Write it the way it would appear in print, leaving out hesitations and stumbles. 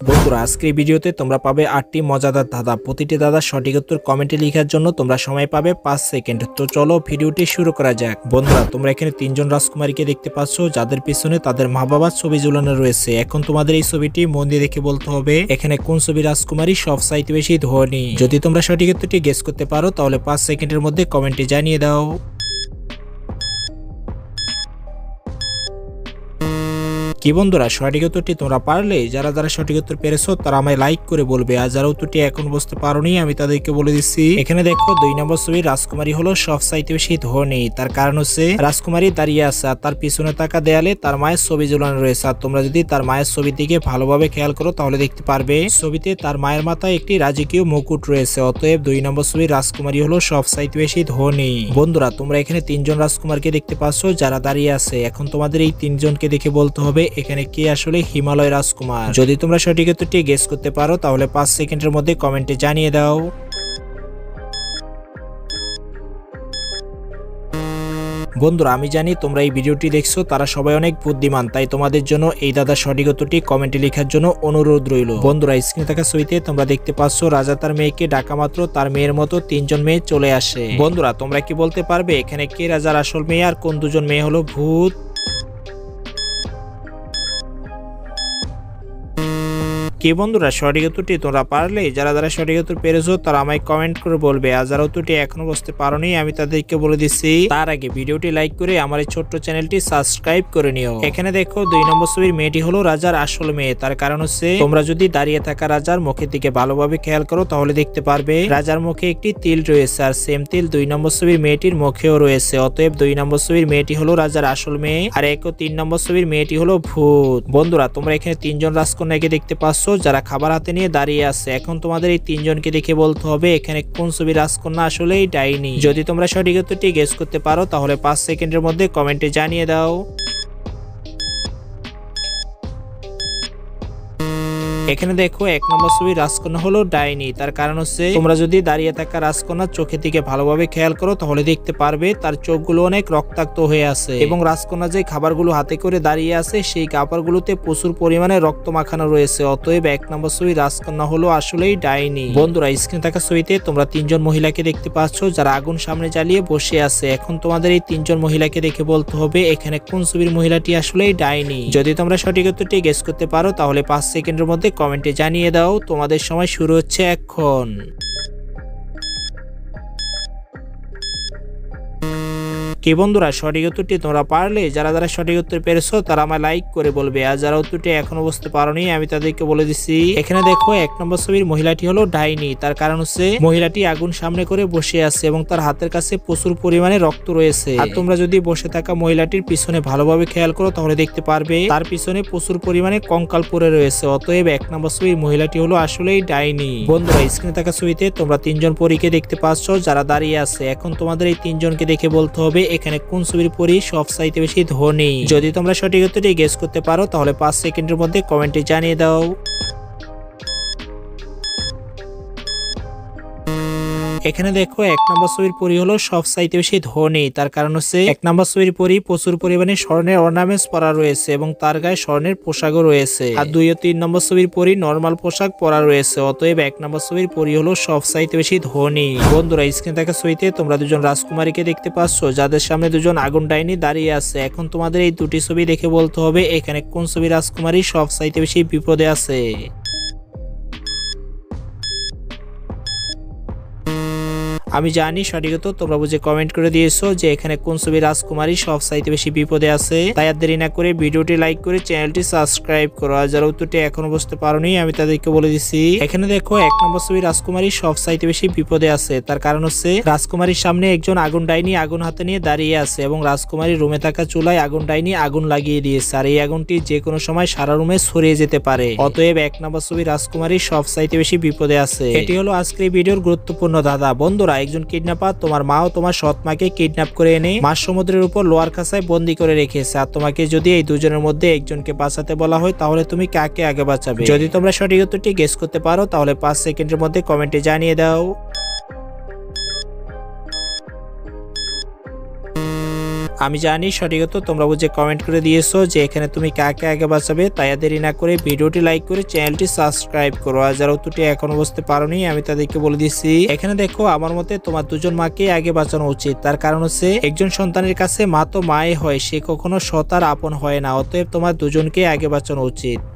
বন্ধুরা আজকের ভিডিওতে তোমরা পাবে 8টি মজাদার ধাঁধা। প্রতিটি ধাঁধার সঠিক উত্তর কমেন্টে লেখার জন্য তোমরা সময় পাবে 5 সেকেন্ড। তো চলো ভিডিওটি শুরু করা যাক। বন্ধুরা তোমরা এখানে তিনজন রাজকুমারীকে দেখতে পাচ্ছ, যাদের পিছনে তাদের মা বাবার ছবি ঝুলানো রয়েছে। এখন তোমাদের এই ছবিটি মন দিয়ে দেখে বলতে হবে এখানে কোন ছবি রাজকুমারী সবচাইতে বেশি ধনী। যদি তোমরা সঠিক উত্তরটি গেস করতে পারো তাহলে 5 সেকেন্ডের মধ্যে কমেন্টে জানিয়ে দাও। কি বন্ধুরা সঠিক উত্তরটি তোমরা পারলে? যারা যারা সঠিক উত্তর পেরেছো তারা আমায় লাইক করে বলবে, আর যারা উত্তরটি এখন বুঝতে পারোনি আমি তাদেরকে বলে দিচ্ছি। এখানে দেখো 2 নম্বর ছবি রাজকুমারী হলো সবচাইতে বেশি ধনী। তার কারণ হচ্ছে রাজকুমারী দাঁড়িয়ে আছে আর তার পিছনে থাকা দেয়ালে তার মায়ের ছবি ঝুলানো রয়েছে। আর তোমরা যদি তার মায়ের ছবির দিকে ভালোভাবে খেয়াল করো তাহলে দেখতে পারবে ছবিতে তার মায়ের মাথায় একটি রাজকীয় মুকুট রয়েছে। অতএব 2 নম্বর ছবি রাজকুমারী হলো সবচাইতে বেশি ধনী। বন্ধুরা তোমরা এখানে 3 জন রাজকুমারকে দেখতে পাচ্ছ যারা দাঁড়িয়ে আছে। এখন তোমাদের এই 3 জনকে দেখে বলতে হবে এখানে কে আসলে হিমালয় রাজকুমার। যদি তোমরা সঠিক উত্তরটি গেস করতে পারো তাহলে 5 সেকেন্ডের মধ্যে কমেন্টে জানিয়ে দাও। বন্ধুরা আমি জানি তোমরা এই ভিডিওটি দেখছো তারা সবাই অনেক বুদ্ধিমান, তাই তোমাদের জন্য এই দাদার সঠিক উত্তরটি কমেন্টে লেখার জন্য অনুরোধ রইল। বন্ধুরা স্ক্রিনে থাকা ছবিতে তোমরা দেখতে পাচ্ছ রাজা তার মেয়েকে ডাকা মাত্র তার মেয়ের মতো 3 জন মেয়ে চলে আসে। বন্ধুরা তোমরা কি বলতে পারবে এখানে কে রাজার আসল মেয়ে আর কোন 2 জন মেয়ে হলো ভূত? কি বন্ধুরা সঠিক উত্তরটি তোমরা পারলে? যারা যারা সঠিক উত্তর পেরেছো তারা আমায় কমেন্ট করে বলবে, আর যারা উত্তরটি এখনো বুঝতে পারোনি আমি তাদেরকে বলে দিচ্ছি তার আগে ভিডিওটি লাইক করে আমার এই ছোট্ট চ্যানেলটি সাবস্ক্রাইব করে নিও। এখানে দেখো 2 নম্বর ছবির মেয়েটি হলো রাজার আসল মেয়ে। তার কারণ হচ্ছে তোমরা যদি দাঁড়িয়ে থাকা রাজার মুখের দিকে ভালোভাবে খেয়াল করো তাহলে দেখতে পারবে রাজার মুখে একটি তিল রয়েছে, আর সেম তিল 2 নম্বর ছবির মেয়েটির মুখেও রয়েছে। অতএব 2 নম্বর ছবির মেয়েটি হলো রাজার আসল মেয়ে, আর 3 নম্বর ছবির মেয়েটি হলো ভূত। বন্ধুরা তোমরা এখানে 3 জন রাজকন্যাকে দেখতে পাচ্ছ যারা খাবার হাতে নিয়ে দাঁড়িয়ে আছে। এখন তোমাদের এই 3 জনকে দেখে বলতে হবে এখানে কোন ছবির রাজকন্যা আসলেই ডাইনি। যদি তোমরা সঠিক উত্তরটি গেস করতে পারো তাহলে 5 সেকেন্ডের মধ্যে কমেন্টে জানিয়ে দাও। এখানে দেখো 1 নম্বর ছবির রাজকন্যা হলো ডাইনি। তার কারণ হচ্ছে তোমরা যদি দাঁড়িয়ে থাকা রাজকন্যার চোখের দিকে ভালোভাবে খেয়াল করো তাহলে দেখতে পারবে তার চোখগুলো অনেক রক্তাক্ত হয়ে আছে, এবং রাজকন্যা যে খাবারগুলো হাতে করে দাঁড়িয়ে আছে সেই খাবারগুলোতে প্রচুর পরিমাণে রক্ত মাখানো রয়েছে। অতএব 1 নম্বর ছবির রাজকন্যা হলো আসলেই ডাইনি। বন্ধুরা স্ক্রিনে থাকা ছবিতে তোমরা 3 জন মহিলাকে দেখতে পাচ্ছ যারা আগুন সামনে জ্বালিয়ে বসে আছে। এখন তোমাদের এই 3 জন মহিলাকে দেখে বলতে হবে এখানে কোন ছবির মহিলাটি আসলেই ডাইনি। যদি তোমরা সঠিক উত্তরটি গেস করতে পারো তাহলে 5 সেকেন্ডের মধ্যে কমেন্টে জানিয়ে দাও। তোমাদের সময় শুরু হচ্ছে এখন। কি বন্ধুরা সঠিক উত্তরটি তোমরা পারলে? যারা যারা সঠিক উত্তর পেরেছো তারা আমায় লাইক করে বলবে, আর যারা উত্তরটি এখনো বুঝতে পারোনি আমি তাদেরকে বলে দিচ্ছি। এখানে দেখো 1 নম্বর ছবির মহিলাটি হলো ডাইনি। তার কারণ হচ্ছে মহিলাটি আগুন সামনে করে বসে আছে এবং তার হাতের কাছে প্রচুর পরিমাণে রক্ত রয়েছে। আর তোমরা যদি বসে থাকা মহিলাটির পিছনে ভালোভাবে খেয়াল করো তাহলে দেখতে পারবে তার পিছনে প্রচুর পরিমাণে কঙ্কাল পড়ে রয়েছে। অতএব 1 নম্বর ছবির মহিলাটি হলো আসলেই ডাইনি। বন্ধুরা স্ক্রিনে থাকা ছবিতে তোমরা 3 জন পরীকে দেখতে পাচ্ছ যারা দাঁড়িয়ে আছে। এখন তোমাদের এই 3 জনকে দেখে বলতে হবে এখানে কোন ছবির পরী সবচাইতে বেশি ধনী। যদি তোমরা সঠিক উত্তরটি গেস করতে পারো তাহলে 5 সেকেন্ডের মধ্যে কমেন্টে জানিয়ে দাও। এখানে দেখো 1 নম্বর ছবির পরী হলো সবচাইতে বেশি ধনী। তার কারণ হচ্ছে 1 নম্বর ছবির পরী প্রচুর পরিমাণে স্বর্ণের অর্নামেন্টস পরা রয়েছে এবং তার গায়ে স্বর্ণের পোশাকও রয়েছে, আর 2 ও 3 নম্বর ছবির পরী নরমাল পোশাক পরা রয়েছে। অতএব 1 নম্বর ছবির পরী হলো সবচাইতে বেশি ধনী। বন্ধুরা স্ক্রিনে থাকা ছবিতে তোমরা 2 জন রাজকুমারীকে দেখতে পাচ্ছ যাদের সামনে 2 জন আগুন ডাইনি দাঁড়িয়ে আছে। এখন তোমাদের এই 2টি ছবি দেখে বলতে হবে এখানে কোন ছবি রাজকুমারী সবচাইতে বেশি বিপদে আছে। আমি জানি সঠিক উত্তর তোমরা বুঝে কমেন্ট করে দিয়েছো যে এখানে কোন ছবি রাজকুমারী সবচাইতে বেশি বিপদে আছে। তাই আর দেরি না করে ভিডিওটি লাইক করে চ্যানেলটি সাবস্ক্রাইব করো, আর যারা উত্তরটি এখনো বুঝতে পারোনি আমি তাদেরকে বলে দিচ্ছি। এখানে দেখো 1 নম্বর ছবি রাজকুমারী সবচাইতে বেশি বিপদে আছে। তার কারণ হচ্ছে রাজকুমারীর সামনে একজন আগুন ডাইনি আগুন হাতে নিয়ে দাঁড়িয়ে আছে এবং রাজকুমারীর রুমে থাকা চুলায় আগুন ডাইনি আগুন লাগিয়ে দিয়েছে, আর এই আগুনটি যে কোনো সময় সারা রুমে ছড়িয়ে যেতে পারে। অতএব 1 নম্বর ছবি রাজকুমারী সবচাইতে বেশি বিপদে আছে। এটি হলো আজকের ভিডিওর গুরুত্বপূর্ণ ধাঁধা। বন্ধুরা একজন কিডন্যাপার তোমার মা ও তোমার সৎ মাকে কিডন্যাপ করে এনে মাঝ সমুদ্রের উপর লোহার খাঁচায় বন্দী করে রেখেছে। আর তোমাকে যদি এই 2 জনের মধ্যে একজনকে বাঁচাতে বলা হয় তাহলে তুমি কাকে আগে বাঁচাবে? যদি তোমরা সঠিক উত্তরটি গেস করতে পারো তাহলে 5 সেকেন্ডের মধ্যে কমেন্টে জানিয়ে দাও। আমি জানি সঠিকত তোমরা বুঝে কমেন্ট করে দিয়েছো যে এখানে তুমি কাকে আগে বাঁচাবে। তাই আর দেরি না করে ভিডিওটি লাইক করে চ্যানেলটি সাবস্ক্রাইব করো। আর যারা উত্তরটি এখনো বুঝতে পারোনি আমি তাদেরকে বলে দিচ্ছি, এখানে দেখো আমার মতে তোমার দুজন মাকে আগে বাঁচানো উচিত। তার কারণ হচ্ছে একজন সন্তানের কাছে মা তো মাই হয়, সে কখনো সৎ আর আপন হয় না। অতএব তোমার দুজনকে আগে বাঁচানো উচিত।